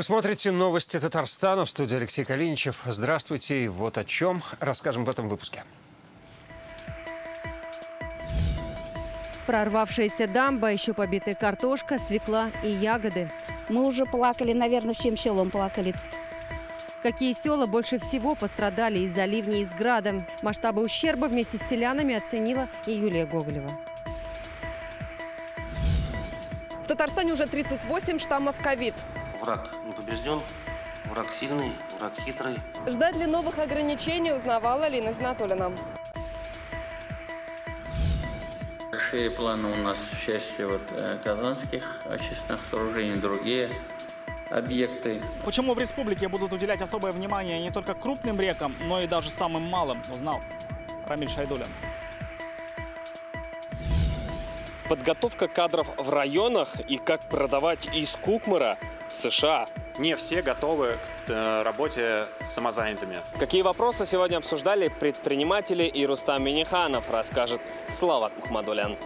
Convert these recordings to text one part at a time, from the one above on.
Вы смотрите новости Татарстана. В студии Алексей Калиничев. Здравствуйте. И вот о чем расскажем в этом выпуске. Прорвавшаяся дамба, еще побитая картошка, свекла и ягоды. Мы уже плакали, наверное, всем селом плакали. Какие села больше всего пострадали из-за ливней и с градом? Масштабы ущерба вместе с селянами оценила и Юлия Гоголева. В Татарстане уже 38 штаммов ковид. Враг не побежден, враг сильный, враг хитрый. Ждать ли новых ограничений, узнавала Лина Знатулина. Большие планы у нас в части казанских очистных сооружений, другие объекты. Почему в республике будут уделять особое внимание не только крупным рекам, но и даже самым малым, узнал Рамиль Шайдулин. Подготовка кадров в районах и как продавать из Кукмара в США. Не все готовы к работе с самозанятыми. Какие вопросы сегодня обсуждали предприниматели и Рустам Миниханов, расскажет Слават Мухмадулян.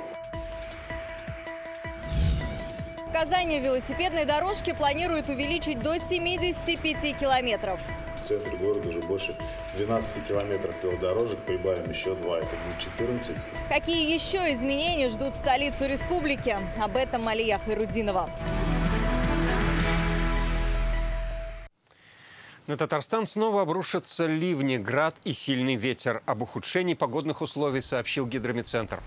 В Казани велосипедные дорожки планируют увеличить до 75 километров. В центре города уже больше 12 километров велодорожек, прибавим еще 2, это будет 14. Какие еще изменения ждут столицу республики? Об этом Алия Хайрудинова. На Татарстан снова обрушатся ливни, град и сильный ветер. Об ухудшении погодных условий сообщил Гидромедцентр.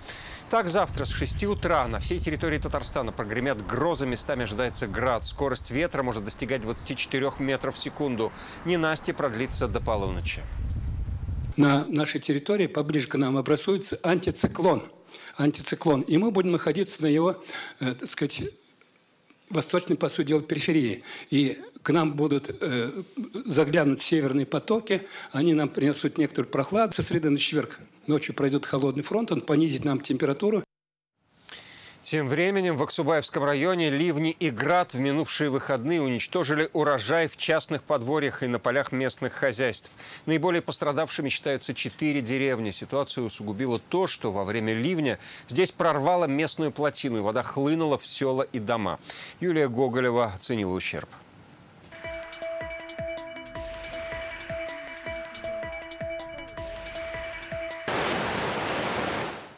Так, завтра с 6 утра на всей территории Татарстана прогремят грозы, местами ожидается град. Скорость ветра может достигать 24 метров в секунду. Ненастье продлится до полуночи. На нашей территории поближе к нам образуется антициклон. И мы будем находиться на его, так сказать, восточной, по сути дела, периферии. И к нам будут заглянуть северные потоки, они нам принесут некоторую прохладу. Со среды на четверг ночью пройдет холодный фронт, он понизит нам температуру. Тем временем в Аксубаевском районе ливни и град в минувшие выходные уничтожили урожай в частных подворьях и на полях местных хозяйств. Наиболее пострадавшими считаются 4 деревни. Ситуацию усугубило то, что во время ливня здесь прорвало местную плотину, и вода хлынула в села и дома. Юлия Гоголева оценила ущерб.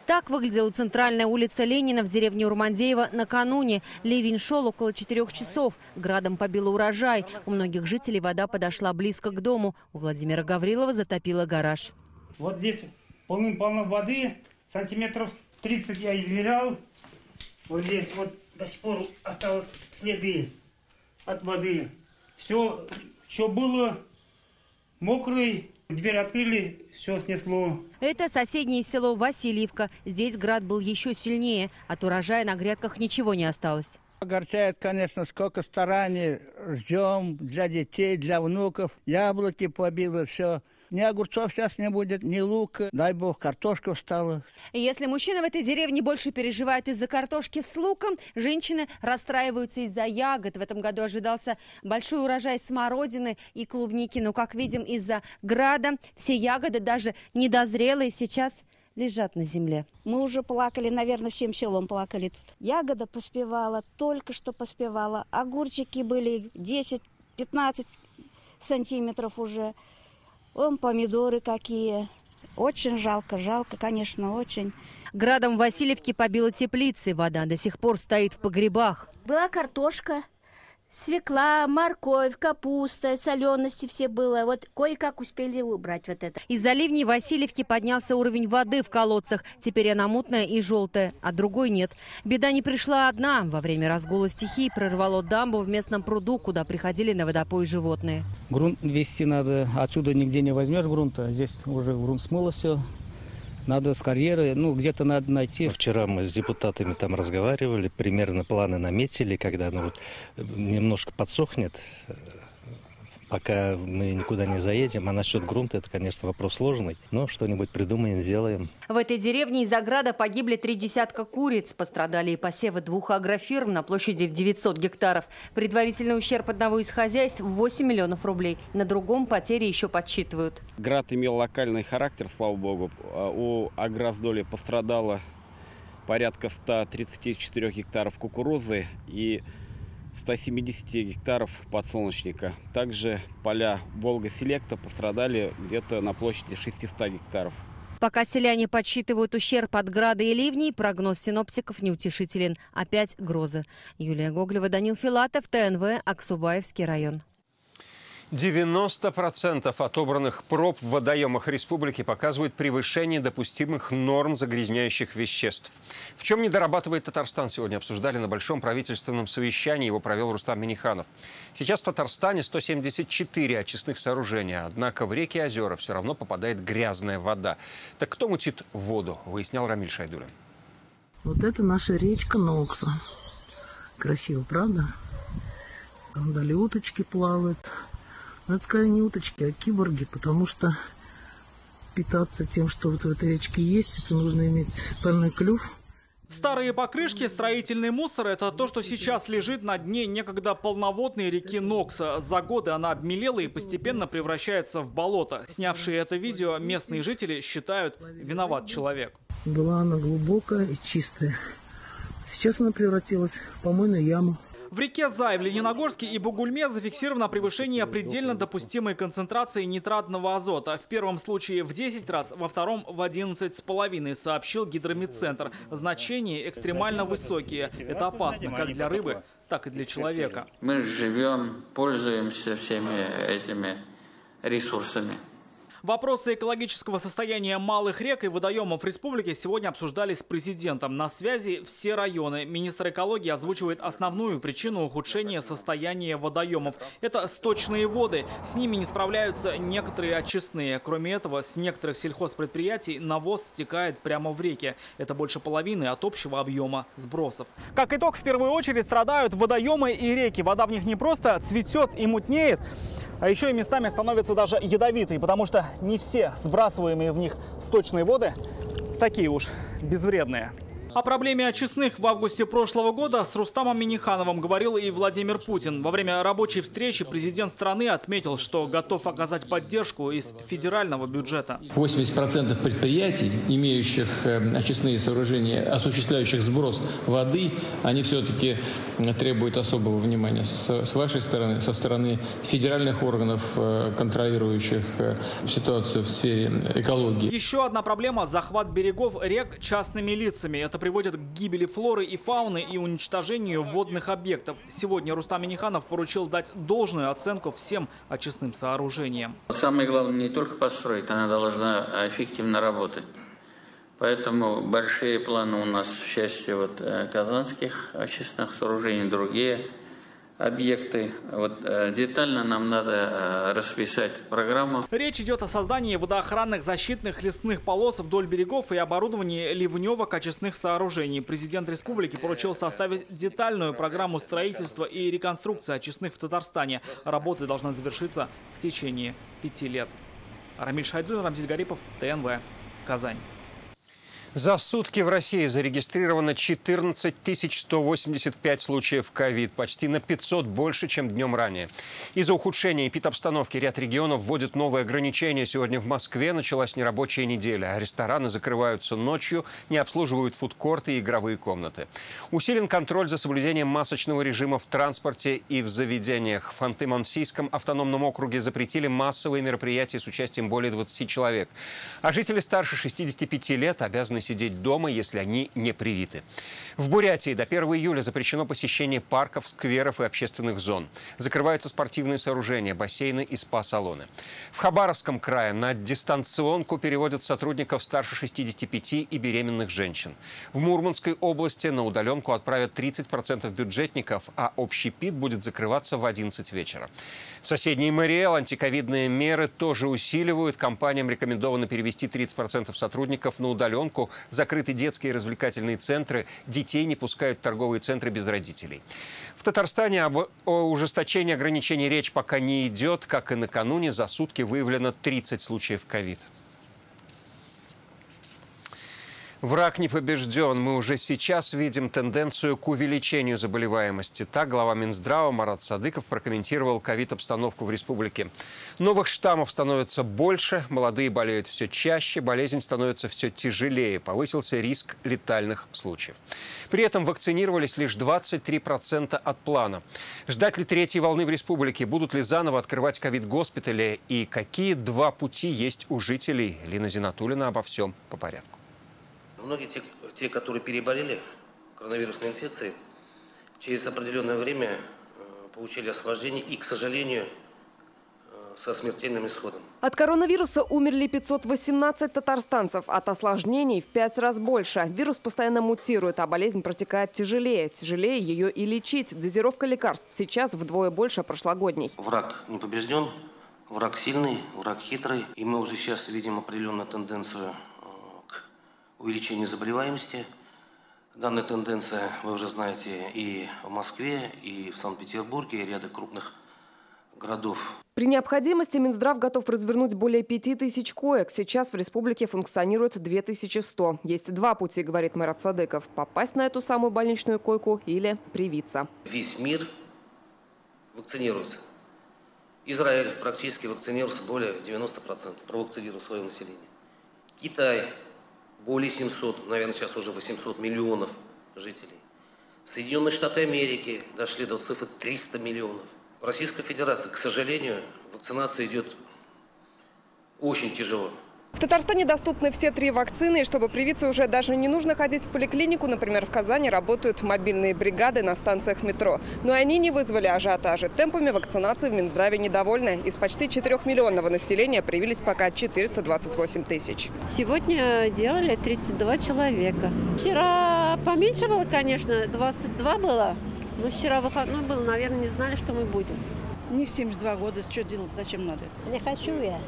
Так выглядела центральная улица Ленина в деревне Урмандеево накануне. Ливень шел около 4 часов. Градом побило урожай. У многих жителей вода подошла близко к дому. У Владимира Гаврилова затопило гараж. Вот здесь полным-полно воды. Сантиметров 30 я измерял. Вот здесь вот до сих пор осталось следы от воды. Все, что было мокрый. Дверь открыли, все снесло. Это соседнее село Васильевка. Здесь град был еще сильнее. От урожая на грядках ничего не осталось. Огорчает, конечно, сколько стараний ждем для детей, для внуков. Яблоки побило, все. Ни огурцов сейчас не будет, ни лука. Дай бог, картошка встала. Если мужчины в этой деревне больше переживают из-за картошки с луком, женщины расстраиваются из-за ягод. В этом году ожидался большой урожай смородины и клубники. Но, как видим, из-за града все ягоды, даже недозрелые, сейчас лежат на земле. Мы уже плакали, наверное, всем селом плакали тут. Ягода поспевала, только что поспевала. Огурчики были 10-15 сантиметров уже. Вон помидоры какие. Очень жалко, конечно, очень. Градом в Васильевке побило теплицы. Вода до сих пор стоит в погребах. Была картошка, свекла, морковь, капуста, солености все было. Вот кое-как успели убрать вот это. Из-за ливней в Васильевке поднялся уровень воды в колодцах. Теперь она мутная и желтая, а другой нет. Беда не пришла одна. Во время разгула стихий прорвало дамбу в местном пруду, куда приходили на водопой животные. Грунт везти надо. Отсюда нигде не возьмешь грунта. Здесь уже грунт смыло все. Надо с карьеры, где-то надо найти. Вчера мы с депутатами там разговаривали, примерно планы наметили, когда оно немножко подсохнет, пока мы никуда не заедем. А насчет грунта, это, конечно, вопрос сложный, но что-нибудь придумаем, сделаем. В этой деревне из-за града погибли 3 десятка куриц. Пострадали и посевы 2 агрофирм на площади в 900 гектаров. Предварительный ущерб одного из хозяйств – 8 миллионов рублей. На другом потери еще подсчитывают. Град имел локальный характер, слава богу. У агросдоли пострадало порядка 134 гектаров кукурузы и 170 гектаров подсолнечника. Также поля Волга-Селекта пострадали где-то на площади 600 гектаров. Пока селяне подсчитывают ущерб от града и ливней, прогноз синоптиков неутешителен. Опять грозы. Юлия Гоголева, Данил Филатов, ТНВ, Аксубаевский район. 90% отобранных проб в водоемах республики показывают превышение допустимых норм загрязняющих веществ. В чем не дорабатывает Татарстан, сегодня обсуждали на большом правительственном совещании. Его провел Рустам Минниханов. Сейчас в Татарстане 174 очистных сооружения. Однако в реки и озера все равно попадает грязная вода. Так кто мутит воду, выяснял Рамиль Шайдулин. Вот это наша речка Нокса. Красиво, правда? Там далее уточки плавают. Но это скорее не уточки, а киборги, потому что питаться тем, что вот в этой речке есть, это нужно иметь стальной клюв. Старые покрышки, строительный мусор – это то, что сейчас лежит на дне некогда полноводной реки Нокса. За годы она обмелела и постепенно превращается в болото. Снявшие это видео местные жители считают, виноват человек. Была она глубокая и чистая. Сейчас она превратилась в помойную яму. В реке Зай, в Лениногорске и Бугульме зафиксировано превышение предельно допустимой концентрации нитратного азота. В первом случае в 10 раз, во втором в 11,5, сообщил Гидромедцентр. Значения экстремально высокие. Это опасно как для рыбы, так и для человека. Мы живем, пользуемся всеми этими ресурсами. Вопросы экологического состояния малых рек и водоемов республики сегодня обсуждались с президентом. На связи все районы. Министр экологии озвучивает основную причину ухудшения состояния водоемов. Это сточные воды. С ними не справляются некоторые очистные. Кроме этого, с некоторых сельхозпредприятий навоз стекает прямо в реки. Это больше половины от общего объема сбросов. Как итог, в первую очередь страдают водоемы и реки. Вода в них не просто цветет и мутнеет, а еще и местами становятся даже ядовитые, потому что не все сбрасываемые в них сточные воды такие уж безвредные. О проблеме очистных в августе прошлого года с Рустамом Миннихановым говорил и Владимир Путин. Во время рабочей встречи президент страны отметил, что готов оказать поддержку из федерального бюджета. 80% предприятий, имеющих очистные сооружения, осуществляющих сброс воды, они все-таки требуют особого внимания с вашей стороны, со стороны федеральных органов, контролирующих ситуацию в сфере экологии. Еще одна проблема – захват берегов рек частными лицами. Это приводит к гибели флоры и фауны и уничтожению водных объектов. Сегодня Рустам Минниханов поручил дать должную оценку всем очистным сооружениям. Самое главное не только построить, она должна эффективно работать. Поэтому большие планы у нас в части казанских очистных сооружений, другие объекты. Детально нам надо расписать программу. Речь идет о создании водоохранных защитных лесных полос вдоль берегов и оборудовании ливневок очистных сооружений. Президент республики поручил составить детальную программу строительства и реконструкции очистных в Татарстане. Работы должны завершиться в течение 5 лет. Рамиль Шайдулин, Рамзиль Гарипов, ТНВ, Казань. За сутки в России зарегистрировано 14 185 случаев ковид, почти на 500 больше, чем днем ранее. Из-за ухудшения эпидобстановки ряд регионов вводят новые ограничения. Сегодня в Москве началась нерабочая неделя. Рестораны закрываются ночью, не обслуживают фудкорты и игровые комнаты. Усилен контроль за соблюдением масочного режима в транспорте и в заведениях. В Ханты-Мансийском автономном округе запретили массовые мероприятия с участием более 20 человек. А жители старше 65 лет обязаны сидеть дома, если они не привиты. В Бурятии до 1 июля запрещено посещение парков, скверов и общественных зон. Закрываются спортивные сооружения, бассейны и спа-салоны. В Хабаровском крае на дистанционку переводят сотрудников старше 65 и беременных женщин. В Мурманской области на удаленку отправят 30% бюджетников, а общепит будет закрываться в 11 вечера. В соседней Мариэл антиковидные меры тоже усиливают. Компаниям рекомендовано перевести 30% сотрудников на удаленку. Закрыты детские развлекательные центры. Детей не пускают в торговые центры без родителей. В Татарстане об ужесточении ограничений речь пока не идет. Как и накануне, за сутки выявлено 30 случаев ковид. Враг не побежден. Мы уже сейчас видим тенденцию к увеличению заболеваемости. Так глава Минздрава Марат Садыков прокомментировал ковид-обстановку в республике. Новых штаммов становится больше, молодые болеют все чаще, болезнь становится все тяжелее, повысился риск летальных случаев. При этом вакцинировались лишь 23% от плана. Ждать ли третьей волны в республике? Будут ли заново открывать ковид-госпитали? И какие два пути есть у жителей? Лина Зинатуллина обо всем по порядку. Многие те, которые переболели коронавирусной инфекцией, через определенное время получили осложнения и, к сожалению, со смертельным исходом. От коронавируса умерли 518 татарстанцев. От осложнений в 5 раз больше. Вирус постоянно мутирует, а болезнь протекает тяжелее. Тяжелее ее и лечить. Дозировка лекарств сейчас вдвое больше прошлогодней. Враг не побежден, враг сильный, враг хитрый. И мы уже сейчас видим определенную тенденцию увеличение заболеваемости. Данная тенденция, вы уже знаете, и в Москве, и в Санкт-Петербурге, и ряде крупных городов. При необходимости Минздрав готов развернуть более 5000 коек. Сейчас в республике функционирует 2100. Есть два пути, говорит Марат Садыков. Попасть на эту самую больничную койку или привиться. Весь мир вакцинируется. Израиль практически вакцинировался более 90%, провакцинировал свое население. Китай более 700, наверное, сейчас уже 800 миллионов жителей. Соединенные Штаты Америки дошли до цифры 300 миллионов. В Российской Федерации, к сожалению, вакцинация идет очень тяжело. В Татарстане доступны все 3 вакцины, и чтобы привиться, уже даже не нужно ходить в поликлинику. Например, в Казани работают мобильные бригады на станциях метро. Но они не вызвали ажиотажа. Темпами вакцинации в Минздраве недовольны. Из почти 4-миллионного населения привились пока 428 тысяч. Сегодня делали 32 человека. Вчера поменьше было, конечно, 22 было. Но вчера выходной был, наверное, не знали, что мы будем. Не в 72 года, что делать, зачем надо? Не хочу я.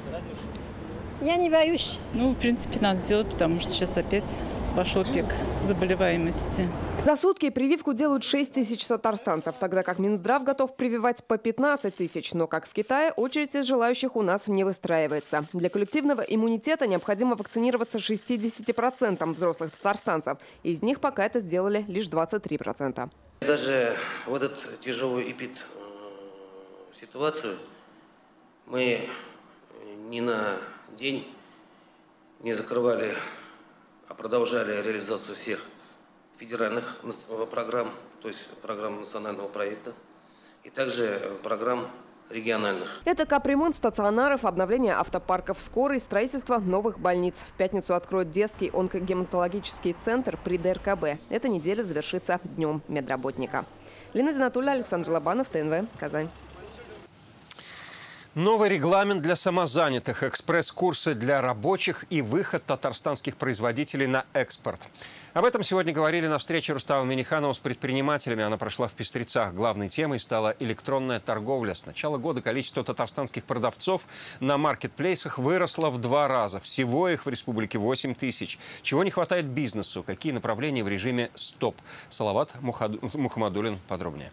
Я не боюсь. Ну, в принципе, надо сделать, потому что сейчас опять пошел пик заболеваемости. За сутки прививку делают 6 тысяч татарстанцев, тогда как Минздрав готов прививать по 15 тысяч. Но, как в Китае, очередь из желающих у нас не выстраивается. Для коллективного иммунитета необходимо вакцинироваться 60% взрослых татарстанцев. Из них пока это сделали лишь 23%. Даже в эту тяжелую ситуацию мы ни на день не закрывали, а продолжали реализацию всех федеральных программ, то есть программ национального проекта, и также программ региональных. Это капремонт стационаров, обновление автопарков скорой, строительство новых больниц. В пятницу откроют детский онкогематологический центр при ДРКБ. Эта неделя завершится Днем медработника. Лина Зинатуллина, Александр Лобанов, ТНВ, Казань. Новый регламент для самозанятых, экспресс-курсы для рабочих и выход татарстанских производителей на экспорт. Об этом сегодня говорили на встрече Рустама Минниханова с предпринимателями. Она прошла в Пестрецах. Главной темой стала электронная торговля. С начала года количество татарстанских продавцов на маркетплейсах выросло в 2 раза. Всего их в республике 8 тысяч. Чего не хватает бизнесу? Какие направления в режиме «стоп»? Салават Мухаммадуллин подробнее.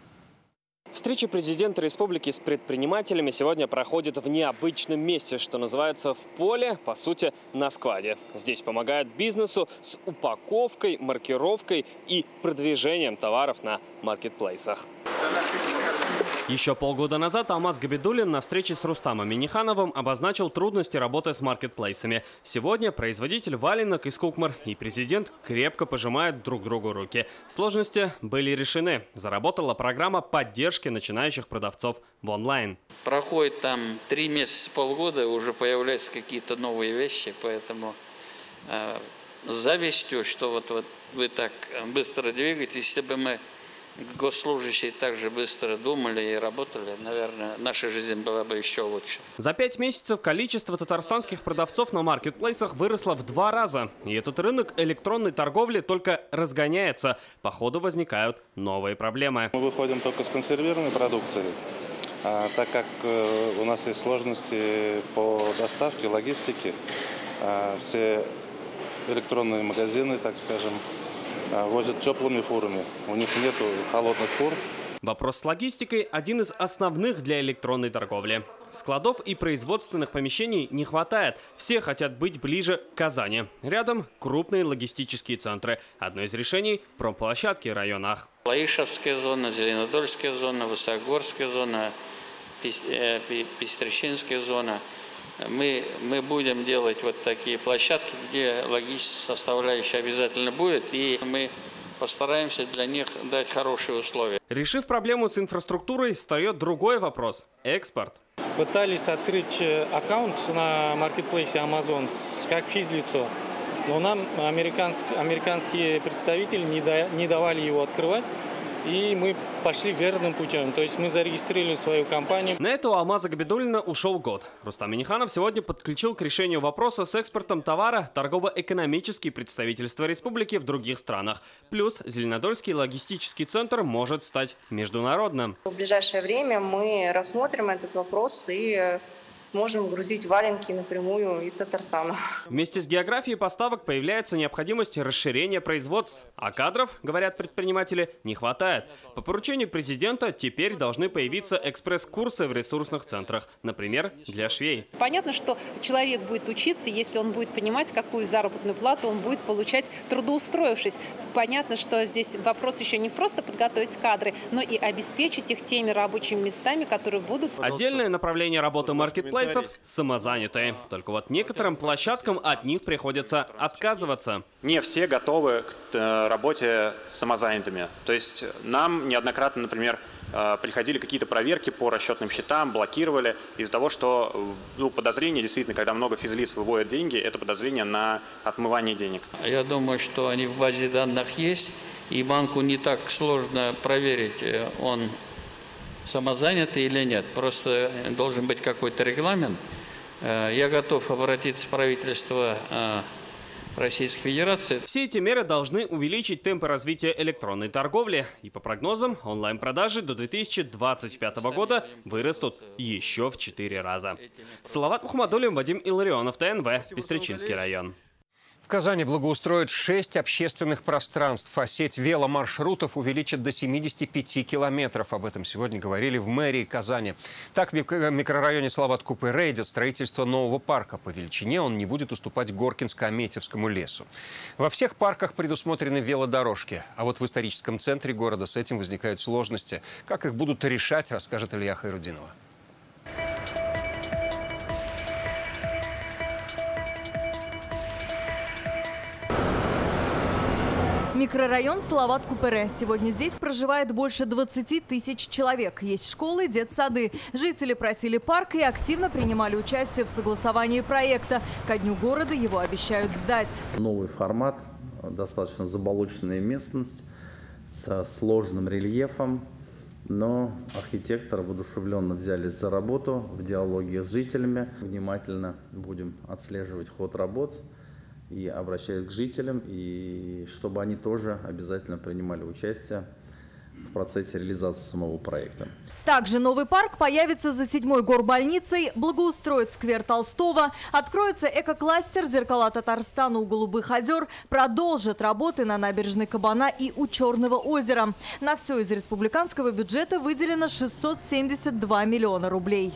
Встреча президента республики с предпринимателями сегодня проходит в необычном месте, что называется в поле, по сути, на складе. Здесь помогают бизнесу с упаковкой, маркировкой и продвижением товаров на маркетплейсах. Еще полгода назад Алмаз Габидуллин на встрече с Рустамом Миннихановым обозначил трудности работы с маркетплейсами. Сегодня производитель валенок из Кукмар и президент крепко пожимают друг другу руки. Сложности были решены. Заработала программа поддержки начинающих продавцов в онлайн. Проходит там 3 месяца, полгода, уже появляются какие-то новые вещи, поэтому с завистью, что вот вы так быстро двигаетесь, если бы мы госслужащие также быстро думали и работали, наверное, наша жизнь была бы еще лучше. За 5 месяцев количество татарстанских продавцов на маркетплейсах выросло в 2 раза. И этот рынок электронной торговли только разгоняется. По ходу возникают новые проблемы. Мы выходим только с консервированной продукцией, так как у нас есть сложности по доставке, логистике. Все электронные магазины, так скажем, возят теплыми фурами. У них нету холодных фур. Вопрос с логистикой – один из основных для электронной торговли. Складов и производственных помещений не хватает. Все хотят быть ближе к Казани. Рядом крупные логистические центры. Одно из решений – промплощадки в районах. Лаишевская зона, Зеленодольская зона, Высокогорская зона, Пестрищенская зона. Мы будем делать вот такие площадки, где логическая составляющая обязательно будет, и мы постараемся для них дать хорошие условия. Решив проблему с инфраструктурой, встает другой вопрос – экспорт. Пытались открыть аккаунт на маркетплейсе Amazon как физлицо, но нам американские представители не давали его открывать. И мы пошли верным путем. То есть мы зарегистрировали свою компанию. На это у Алмаза Габидуллина ушел год. Рустам Минниханов сегодня подключил к решению вопроса с экспортом товара торгово-экономические представительства республики в других странах. Плюс Зеленодольский логистический центр может стать международным. В ближайшее время мы рассмотрим этот вопрос и сможем грузить валенки напрямую из Татарстана. Вместе с географией поставок появляется необходимость расширения производств. А кадров, говорят предприниматели, не хватает. По поручению президента теперь должны появиться экспресс-курсы в ресурсных центрах. Например, для швей. Понятно, что человек будет учиться, если он будет понимать, какую заработную плату он будет получать, трудоустроившись. Понятно, что здесь вопрос еще не просто подготовить кадры, но и обеспечить их теми рабочими местами, которые будут. Отдельное направление работы маркетплейсов – самозанятые. Только вот некоторым площадкам от них приходится отказываться. Не все готовы к работе с самозанятыми. То есть нам неоднократно, например, приходили какие-то проверки по расчетным счетам, блокировали из-за того, что подозрение действительно, когда много физлиц выводят деньги, это подозрение на отмывание денег. Я думаю, что они в базе данных есть, и банку не так сложно проверить, он самозанятый или нет. Просто должен быть какой-то регламент. Я готов обратиться в правительство Российской Федерации. Все эти меры должны увеличить темпы развития электронной торговли. И по прогнозам, онлайн-продажи до 2025 года вырастут еще в 4 раза. Салават Мухаммадуллин, Вадим Илларионов, ТНВ, Пестричинский район. В Казани благоустроят 6 общественных пространств, а сеть веломаршрутов увеличат до 75 километров. Об этом сегодня говорили в мэрии Казани. Так, в микрорайоне Салават-Купырэ идет строительство нового парка. По величине он не будет уступать Горкинско-Аметьевскому лесу. Во всех парках предусмотрены велодорожки. А вот в историческом центре города с этим возникают сложности. Как их будут решать, расскажет Илья Хайрудинова. Микрорайон Салават-Купырэ. Сегодня здесь проживает больше 20 тысяч человек. Есть школы, детсады. Жители просили парк и активно принимали участие в согласовании проекта. Ко дню города его обещают сдать. Новый формат, достаточно заболоченная местность со сложным рельефом. Но архитекторы воодушевленно взялись за работу в диалоге с жителями. Внимательно будем отслеживать ход работ и обращаюсь к жителям, и чтобы они тоже обязательно принимали участие в процессе реализации самого проекта. Также новый парк появится за 7-й горбольницей, благоустроит сквер Толстого, откроется эко-кластер «Зеркала Татарстана» у Голубых озер, продолжит работы на набережной Кабана и у Черного озера. На все из республиканского бюджета выделено 672 миллиона рублей.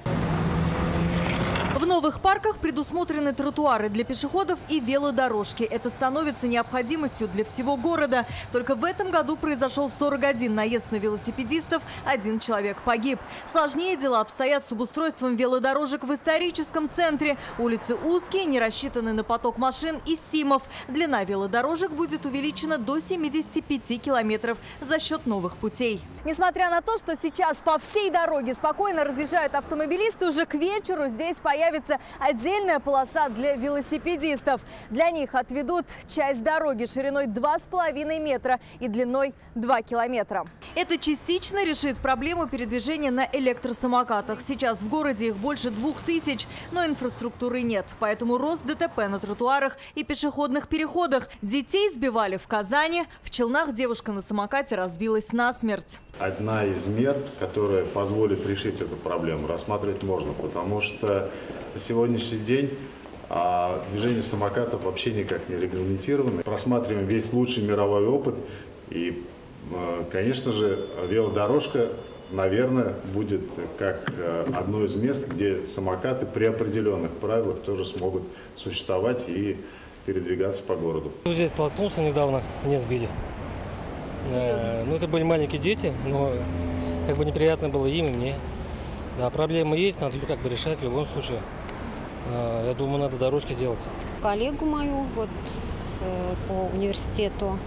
В новых парках предусмотрены тротуары для пешеходов и велодорожки. Это становится необходимостью для всего города. Только в этом году произошел 41 наезд на велосипедистов, 1 человек погиб. Сложнее дела обстоят с обустройством велодорожек в историческом центре. Улицы узкие, не рассчитаны на поток машин и СИМов. Длина велодорожек будет увеличена до 75 километров за счет новых путей. Несмотря на то, что сейчас по всей дороге спокойно разъезжают автомобилисты, уже к вечеру здесь появится отдельная полоса для велосипедистов. Для них отведут часть дороги шириной 2,5 метра и длиной 2 километра. Это частично решит проблему передвижения на электросамокатах. Сейчас в городе их больше 2000, но инфраструктуры нет. Поэтому рост ДТП на тротуарах и пешеходных переходах. Детей сбивали в Казани. В Челнах девушка на самокате разбилась насмерть. Одна из мер, которая позволит решить эту проблему, рассматривать можно, потому что на сегодняшний день движение самокатов вообще никак не регламентировано. Просматриваем весь лучший мировой опыт и, конечно же, велодорожка наверное, будет как одно из мест, где самокаты при определенных правилах тоже смогут существовать и передвигаться по городу. Здесь столкнулся недавно, меня сбили. Ну, это были маленькие дети, но как бы неприятно было им и мне. Да, проблемы есть, надо как бы решать в любом случае. Я думаю, надо дорожки делать. Коллегу мою вот по университету,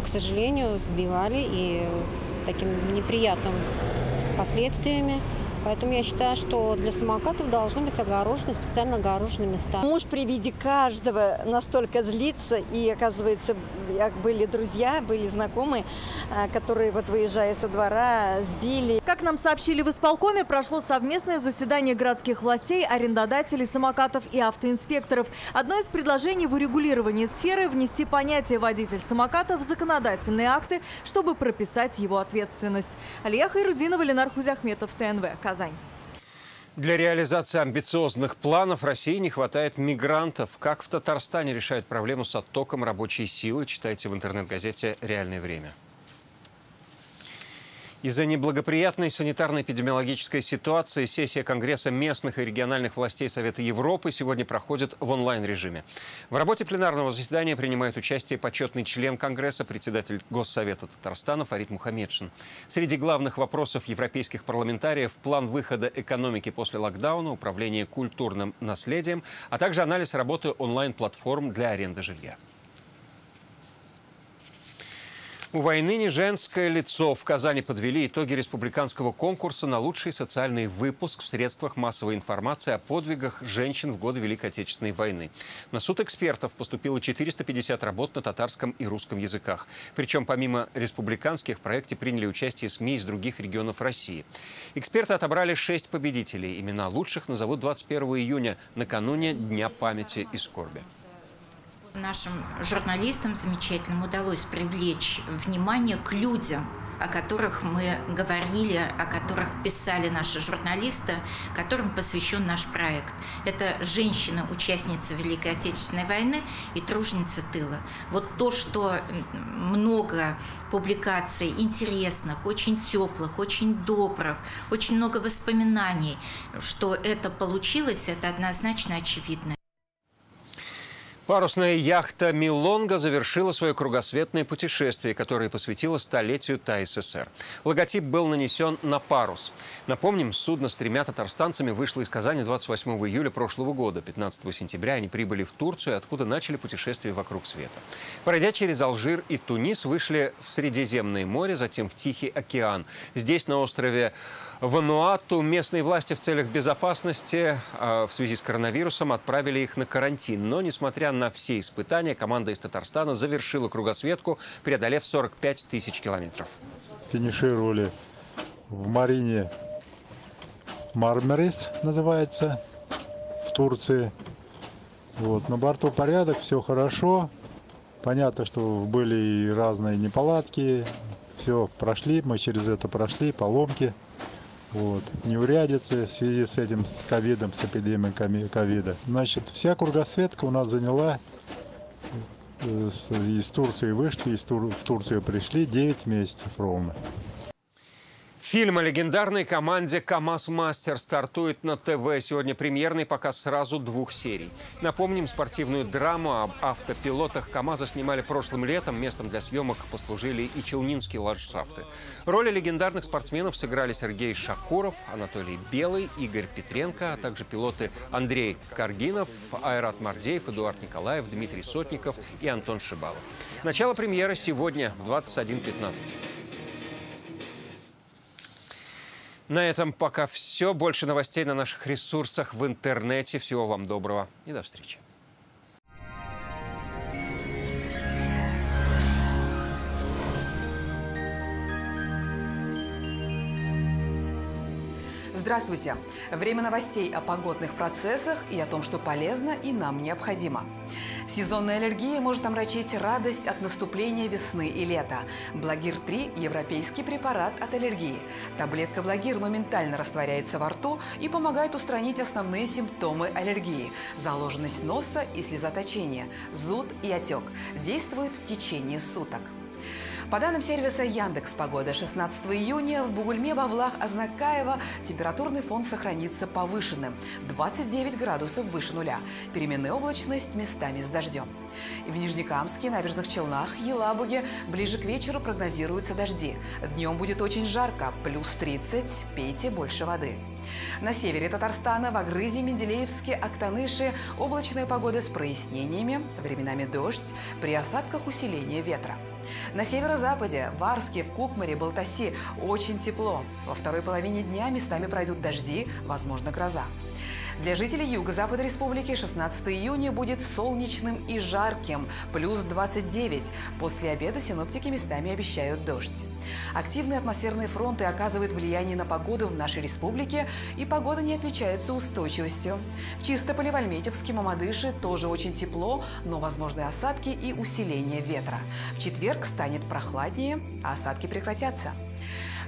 к сожалению, сбивали и с такими неприятными последствиями. Поэтому я считаю, что для самокатов должны быть огорожены, специально огороженные места. Муж при виде каждого настолько злится, и, оказывается, были друзья, были знакомые, которые, вот выезжая со двора, сбили. Как нам сообщили в исполкоме, прошло совместное заседание городских властей, арендодателей самокатов и автоинспекторов. Одно из предложений в урегулировании сферы – внести понятие «водитель самоката» в законодательные акты, чтобы прописать его ответственность. Алия Хайрудинова, Ленар Хузяхметов, ТНВ, Казань. Для реализации амбициозных планов России не хватает мигрантов. Как в Татарстане решают проблему с оттоком рабочей силы, читайте в интернет-газете «Реальное время». Из-за неблагоприятной санитарно-эпидемиологической ситуации сессия Конгресса местных и региональных властей Совета Европы сегодня проходит в онлайн-режиме. В работе пленарного заседания принимает участие почетный член Конгресса, председатель Госсовета Татарстана Фарид Мухаммедшин. Среди главных вопросов европейских парламентариев – план выхода экономики после локдауна, управление культурным наследием, а также анализ работы онлайн-платформ для аренды жилья. У войны не женское лицо. В Казани подвели итоги республиканского конкурса на лучший социальный выпуск в средствах массовой информации о подвигах женщин в годы Великой Отечественной войны. На суд экспертов поступило 450 работ на татарском и русском языках. Причем помимо республиканских в проекте приняли участие СМИ из других регионов России. Эксперты отобрали 6 победителей. Имена лучших назовут 21 июня, накануне Дня памяти и скорби. Нашим журналистам замечательным удалось привлечь внимание к людям, о которых мы говорили, о которых писали наши журналисты, которым посвящен наш проект. Это женщины, участницы Великой Отечественной войны и труженицы тыла. Вот то, что много публикаций интересных, очень теплых, очень добрых, очень много воспоминаний, что это получилось, это однозначно очевидно. Парусная яхта «Милонга» завершила свое кругосветное путешествие, которое посвятило столетию ТАССР. Логотип был нанесен на парус. Напомним, судно с 3 татарстанцами вышло из Казани 28 июля прошлого года. 15 сентября они прибыли в Турцию, откуда начали путешествие вокруг света. Пройдя через Алжир и Тунис, вышли в Средиземное море, затем в Тихий океан. Здесь, на острове Вануату, местные власти в целях безопасности в связи с коронавирусом отправили их на карантин. Но, несмотря на все испытания, команда из Татарстана завершила кругосветку, преодолев 45 тысяч километров. Финишировали в марине Мармарис, называется, в Турции. Вот. На борту порядок, все хорошо. Понятно, что были и разные неполадки. Все прошли, мы через это прошли, поломки. Вот. Неурядицы в связи с этим, с ковидом, с эпидемией ковида. Значит, вся кругосветка у нас заняла, из Турции вышли, в Турцию пришли 9 месяцев ровно. Фильм о легендарной команде «КамАЗ-Мастер» стартует на ТВ. Сегодня премьерный показ сразу 2 серий. Напомним, спортивную драму об автопилотах КамАЗа снимали прошлым летом. Местом для съемок послужили и челнинские ландшафты. Роли легендарных спортсменов сыграли Сергей Шакуров, Анатолий Белый, Игорь Петренко, а также пилоты Андрей Каргинов, Айрат Мардеев, Эдуард Николаев, Дмитрий Сотников и Антон Шибалов. Начало премьеры сегодня в 21:15. На этом пока все. Больше новостей на наших ресурсах в интернете. Всего вам доброго и до встречи. Здравствуйте! Время новостей о погодных процессах и о том, что полезно и нам необходимо. Сезонная аллергия может омрачить радость от наступления весны и лета. Благир-3 – европейский препарат от аллергии. Таблетка Благир моментально растворяется во рту и помогает устранить основные симптомы аллергии – заложенность носа и слезоточение, зуд и отек. Действует в течение суток. По данным сервиса Яндекс.Погода, 16 июня в Бугульме, Бавлах, Азнакаево температурный фон сохранится повышенным – 29 градусов выше нуля. Переменная облачность местами с дождем. В Нижнекамске, Набережных Челнах, Елабуге ближе к вечеру прогнозируются дожди. Днем будет очень жарко – плюс 30, пейте больше воды. На севере Татарстана, в Агрызе, Менделеевске, Актаныше облачная погода с прояснениями, временами дождь, при осадках усиление ветра. На северо-западе, в Арске, в Кукмаре, Балтаси очень тепло. Во второй половине дня местами пройдут дожди, возможно, гроза. Для жителей юго-запада республики 16 июня будет солнечным и жарким, плюс 29. После обеда синоптики местами обещают дождь. Активные атмосферные фронты оказывают влияние на погоду в нашей республике, и погода не отличается устойчивостью. В Чистополе, в Альметьевске, Мамадыше тоже очень тепло, но возможны осадки и усиление ветра. В четверг станет прохладнее, а осадки прекратятся.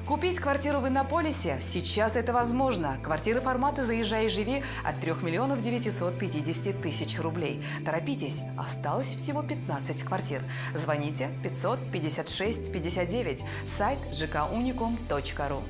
Купить квартиру в Иннополисе сейчас это возможно. Квартиры формата «Заезжай и живи» от 3 миллионов 950 тысяч рублей. Торопитесь, осталось всего 15 квартир. Звоните 556 59, сайт jkunicom.ru.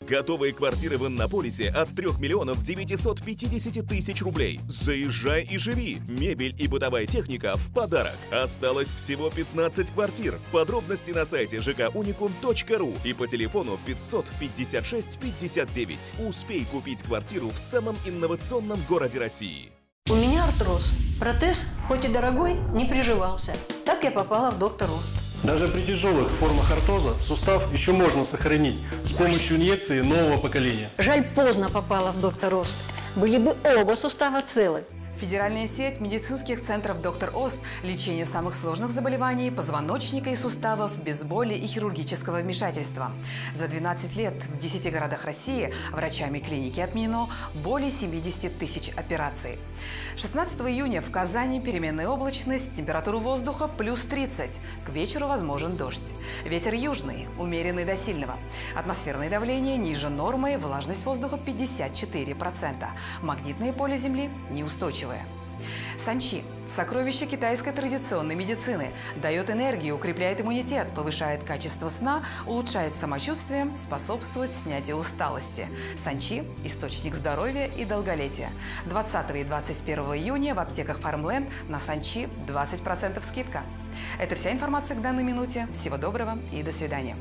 Готовые квартиры в Иннополисе от 3 миллионов 950 тысяч рублей. Заезжай и живи. Мебель и бытовая техника в подарок. Осталось всего 15 квартир. Подробности на сайте jkunicom.ru и по телефону 556 59. Успей купить квартиру в самом инновационном городе России. У меня артроз. Протез, хоть и дорогой, не приживался. Так я попала в «Доктор Ост». Даже при тяжелых формах артоза сустав еще можно сохранить с помощью инъекции нового поколения. Жаль, поздно попала в «Доктор Ост». Были бы оба сустава целы. Федеральная сеть медицинских центров «Доктор Ост» – лечение самых сложных заболеваний позвоночника и суставов без боли и хирургического вмешательства. За 12 лет в 10 городах России врачами клиники отменено более 70 тысяч операций. 16 июня в Казани переменная облачность, температура воздуха плюс 30. К вечеру возможен дождь. Ветер южный, умеренный до сильного. Атмосферное давление ниже нормы, влажность воздуха 54%. Магнитное поле Земли неустойчивое. Санчи – сокровище китайской традиционной медицины. Дает энергию, укрепляет иммунитет, повышает качество сна, улучшает самочувствие, способствует снятию усталости. Санчи – источник здоровья и долголетия. 20 и 21 июня в аптеках Farmland на Санчи 20% скидка. Это вся информация к данной минуте. Всего доброго и до свидания.